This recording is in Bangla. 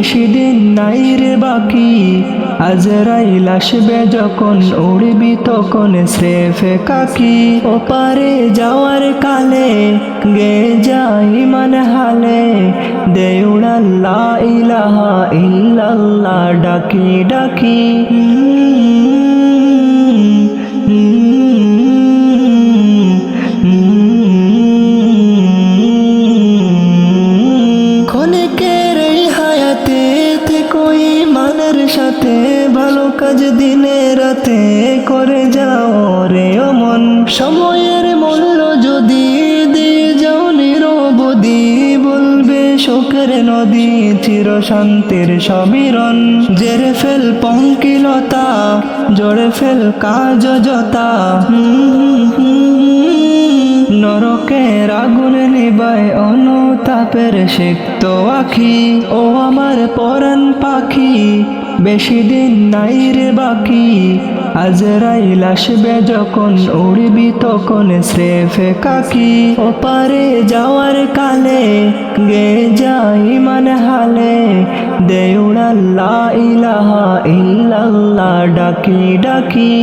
বেশি দিন নাই রে বাকি, আজরাইল আসবে যখন উড়বি তখন স্রেফে কাকি। ওপারে যাওয়ার কালে গে যাই মানে হালে, দে উড়াল লা ইলাহা ইল্লাল্লাহ ডাকি ডাকি। ক্ষণিকের এই হায়াতে থেকো ঈমানের সাথে, ভালো কাজ দিনে রাতে করে যাও রে ও মন। সময়ের মূল্য যদি দিয়ে যাও নিরবধি, বলবে শোকের নদী চির শান্তির সমীরণ। জেরে ফেল পঙ্কিলতা, জোরে ফেল কাজ যতা, নরকের আগুন নিবায় অনুতাপের সিক্ত আখি। ও আমার পরাণ পাখি, বেশি দিন নাই রে বাকি, আজরাইল আসবে যখন উড়বি তখন স্রেফে কাকি। ওপারে যাওয়ার কালে গে যাই মানে হালে, দে উড়াল লা ইলাহা ইল্লাল্লাহ ডাকি ডাকি।